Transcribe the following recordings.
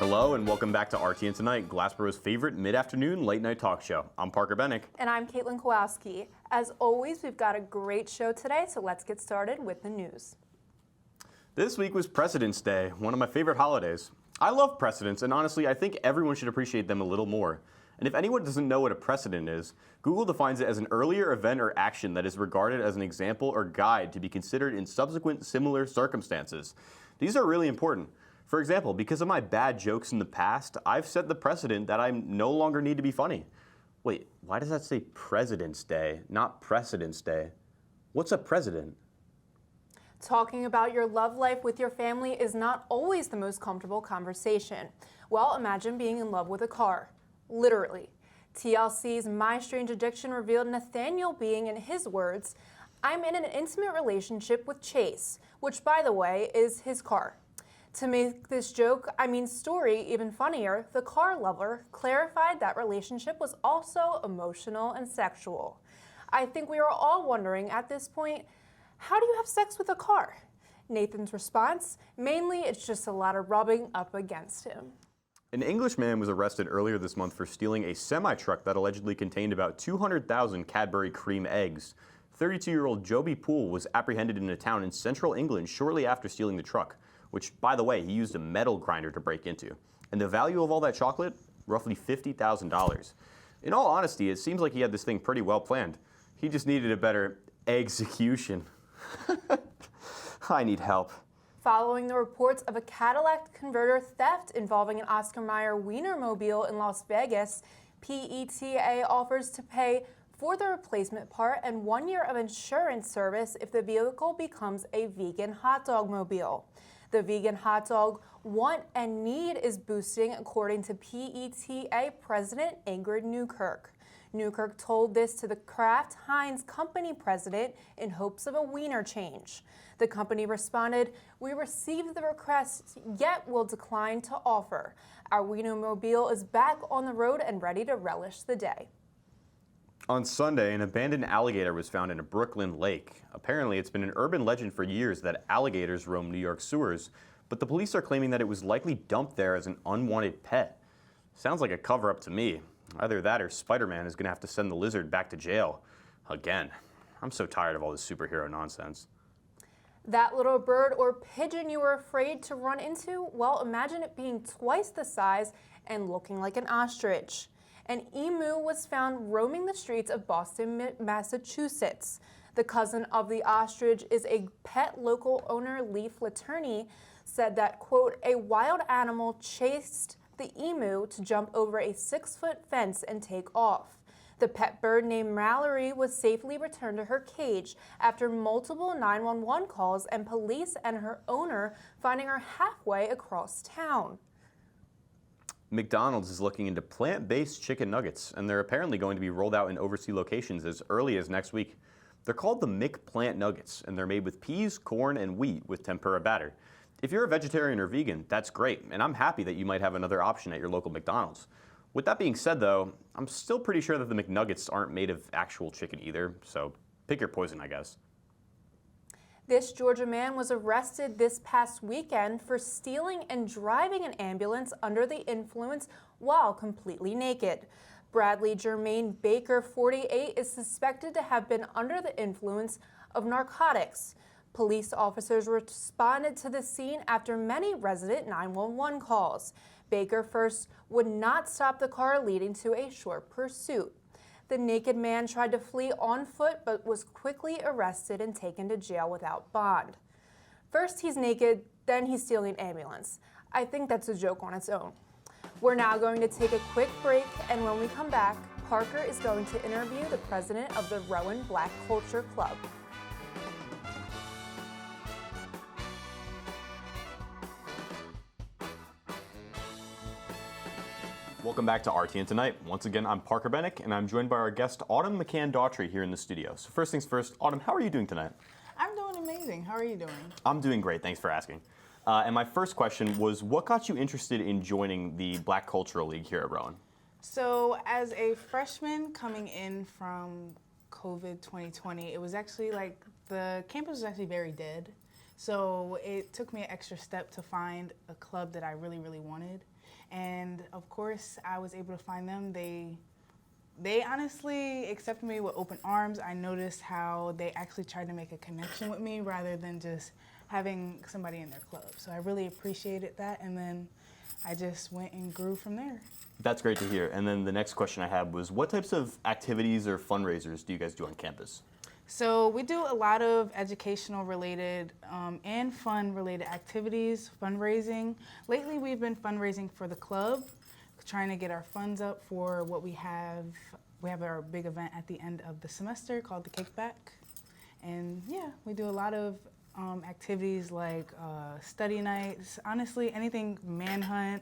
Hello and welcome back to RTN Tonight, Glassboro's favorite mid-afternoon late-night talk show. I'm Parker Bennick. And I'm Caitlin Kowalski. As always, we've got a great show today, so let's get started with the news. This week was President's Day, one of my favorite holidays. I love presidents, and honestly, I think everyone should appreciate them a little more. And if anyone doesn't know what a precedent is, Google defines it as an earlier event or action that is regarded as an example or guide to be considered in subsequent similar circumstances. These are really important. For example, because of my bad jokes in the past, I've set the precedent that I no longer need to be funny. Wait, why does that say President's Day, not Precedent's Day? What's a president? Talking about your love life with your family is not always the most comfortable conversation. Well, imagine being in love with a car. Literally. TLC's My Strange Addiction revealed Nathaniel being, in his words, "I'm in an intimate relationship with Chase," which, by the way, is his car. To make this story even funnier, the car lover clarified that relationship was also emotional and sexual. I think we are all wondering at this point, how do you have sex with a car? Nathan's response, mainly it's just a lot of rubbing up against him. An English man was arrested earlier this month for stealing a semi-truck that allegedly contained about 200,000 Cadbury cream eggs. 32-year-old Joby Poole was apprehended in a town in central England shortly after stealing the truck, which, by the way, he used a metal grinder to break into. And the value of all that chocolate? Roughly $50,000. In all honesty, it seems like he had this thing pretty well planned. He just needed a better execution. I need help. Following the reports of a Cadillac converter theft involving an Oscar Mayer Wienermobile in Las Vegas, PETA offers to pay for the replacement part and 1 year of insurance service if the vehicle becomes a vegan hot dog mobile. The vegan hot dog want and need is boosting, according to PETA President Ingrid Newkirk. Newkirk told this to the Kraft Heinz company president in hopes of a wiener change. The company responded, "We received the request, yet will decline to offer. Our Wienermobile is back on the road and ready to relish the day." On Sunday, an abandoned alligator was found in a Brooklyn lake. Apparently, it's been an urban legend for years that alligators roam New York sewers, but the police are claiming that it was likely dumped there as an unwanted pet. Sounds like a cover-up to me. Either that or Spider-Man is going to have to send the lizard back to jail. Again. I'm so tired of all this superhero nonsense. That little bird or pigeon you were afraid to run into? Well, imagine it being twice the size and looking like an ostrich. An emu was found roaming the streets of Boston, Massachusetts. The cousin of the ostrich is a pet local owner, Leaf Laterney, said that, quote, "A wild animal chased the emu to jump over a 6-foot fence and take off. The pet bird named Mallory was safely returned to her cage after multiple 911 calls and police and her owner finding her halfway across town." McDonald's is looking into plant-based chicken nuggets, and they're apparently going to be rolled out in overseas locations as early as next week. They're called the McPlant Nuggets, and they're made with peas, corn, and wheat with tempura batter. If you're a vegetarian or vegan, that's great, and I'm happy that you might have another option at your local McDonald's. With that being said, though, I'm still pretty sure that the McNuggets aren't made of actual chicken either, so pick your poison, I guess. This Georgia man was arrested this past weekend for stealing and driving an ambulance under the influence while completely naked. Bradley Jermaine Baker, 48, is suspected to have been under the influence of narcotics. Police officers responded to the scene after many resident 911 calls. Baker first would not stop the car, leading to a short pursuit. The naked man tried to flee on foot but was quickly arrested and taken to jail without bond. First he's naked, then he's stealing an ambulance. I think that's a joke on its own. We're now going to take a quick break, and when we come back, Parker is going to interview the president of the Rowan Black Culture Club. Welcome back to RTN Tonight. Once again, I'm Parker Bennick, and I'm joined by our guest, Autumn McCann-Daughtry, here in the studio. So first things first, Autumn, how are you doing tonight? I'm doing amazing. How are you doing? I'm doing great. Thanks for asking. And my first question was, what got you interested in joining the Black Cultural League here at Rowan? So as a freshman coming in from COVID 2020, it was actually like the campus was actually very dead. So it took me an extra step to find a club that I really, really wanted. And of course, I was able to find them. They honestly accepted me with open arms. I noticed how they actually tried to make a connection with me rather than just having somebody in their club. So I really appreciated that, and then I just went and grew from there. That's great to hear. And then the next question I had was, what types of activities or fundraisers do you guys do on campus? So we do a lot of educational related and fun related activities, fundraising. Lately we've been fundraising for the club, trying to get our funds up for what we have. We have our big event at the end of the semester called the Kickback. And yeah, we do a lot of activities like study nights, honestly anything, manhunt,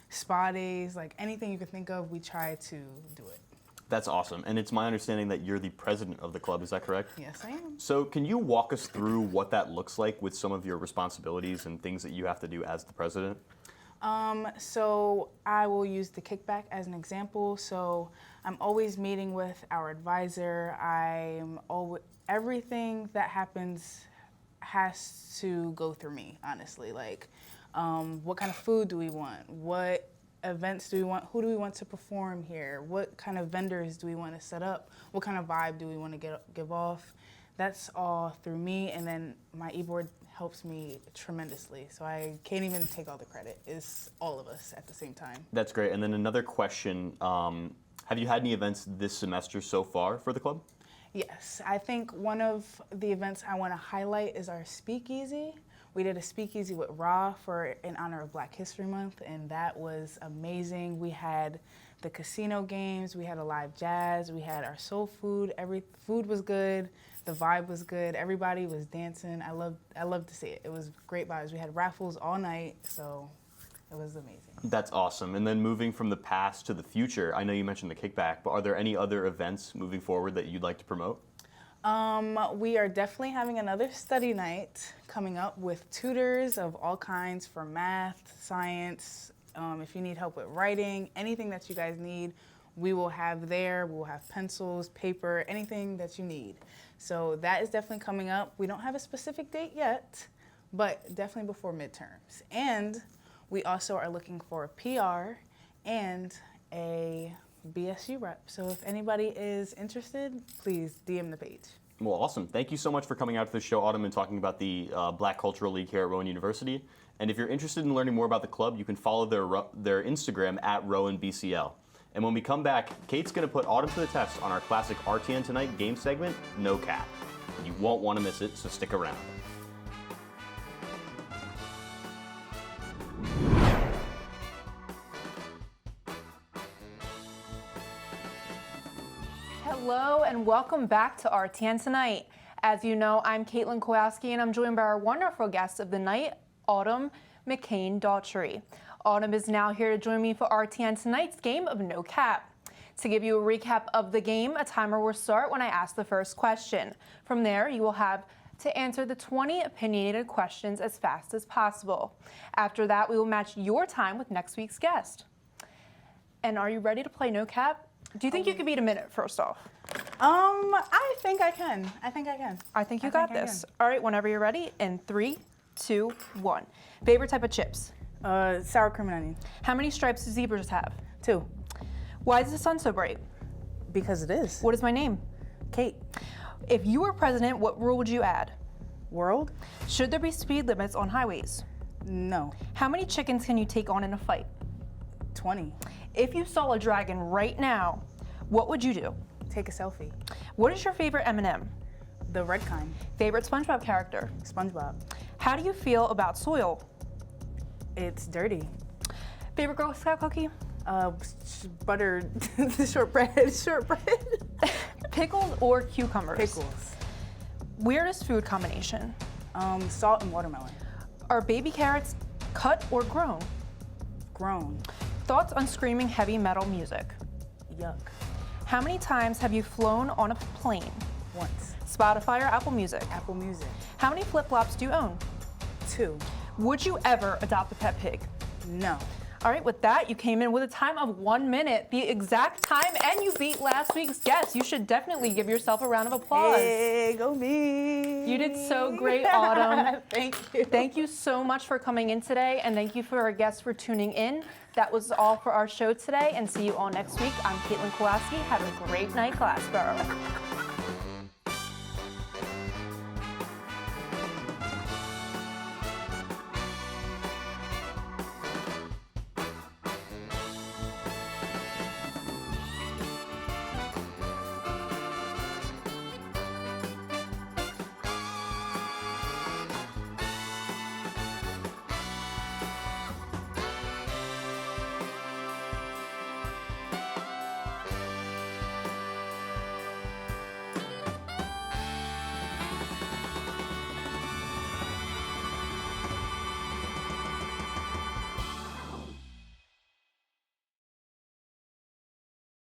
spa days, like anything you could think of, we try to do it. That's awesome. And it's my understanding that you're the president of the club, is that correct? Yes, I am. So can you walk us through what that looks like with some of your responsibilities and things that you have to do as the president? So I will use the Kickback as an example. So I'm always meeting with our advisor. Everything that happens has to go through me, honestly. Like, what kind of food do we want? What events do we want? Who do we want to perform here? What kind of vendors do we want to set up? What kind of vibe do we want to give off? That's all through me, and then my e-board helps me tremendously. So I can't even take all the credit. It's all of us at the same time. That's great. And then another question, have you had any events this semester so far for the club? Yes, I think one of the events I want to highlight is our speakeasy. We did a speakeasy with Raw in honor of Black History Month, and that was amazing. We had the casino games, we had a live jazz, we had our soul food. Every food was good, the vibe was good, everybody was dancing. I loved to see it. It was great vibes. We had raffles all night, so it was amazing. That's awesome. And then moving from the past to the future, I know you mentioned the Kickback, but are there any other events moving forward that you'd like to promote? We are definitely having another study night coming up with tutors of all kinds for math, science. If you need help with writing, anything that you guys need, we will have there. We'll have pencils, paper, anything that you need. So that is definitely coming up. We don't have a specific date yet, but definitely before midterms. And we also are looking for a PR and a BSU rep. So if anybody is interested, please DM the page. Well, awesome. Thank you so much for coming out to the show, Autumn, and talking about the Black Cultural League here at Rowan University. And if you're interested in learning more about the club, you can follow their Instagram at RowanBCL. And when we come back, Kate's going to put Autumn to the test on our classic RTN Tonight game segment, No Cap. You won't want to miss it, so stick around. Hello and welcome back to RTN Tonight. As you know, I'm Caitlin Kowalski and I'm joined by our wonderful guest of the night, Autumn McCain-Daughtry. Autumn is now here to join me for RTN Tonight's game of No Cap. To give you a recap of the game, a timer will start when I ask the first question. From there, you will have to answer the 20 opinionated questions as fast as possible. After that, we will match your time with next week's guest. And are you ready to play No Cap? Do you think you could beat a minute, first off? I think I can. I think you got this. All right, whenever you're ready, in 3, 2, 1. Favorite type of chips? Sour cream and onion. How many stripes do zebras have? 2. Why is the sun so bright? Because it is. What is my name? Kate. If you were president, what rule would you add? World? Should there be speed limits on highways? No. How many chickens can you take on in a fight? 20. If you saw a dragon right now, what would you do? Take a selfie. What is your favorite M&M? The red kind. Favorite SpongeBob character? SpongeBob. How do you feel about soil? It's dirty. Favorite Girl Scout cookie? Buttered shortbread. Pickles or cucumbers? Pickles. Weirdest food combination? Salt and watermelon. Are baby carrots cut or grown? Grown. Thoughts on screaming heavy metal music? Yuck. How many times have you flown on a plane? Once. Spotify or Apple Music? Apple Music. How many flip-flops do you own? 2. Would you ever adopt a pet pig? No. All right, with that, you came in with a time of 1 minute, the exact time, and you beat last week's guest. You should definitely give yourself a round of applause. Hey, go me. You did so great, Autumn. Thank you. Thank you so much for coming in today, and thank you for our guests for tuning in. That was all for our show today, and see you all next week. I'm Caitlin Kowalski. Have a great night, Glassboro.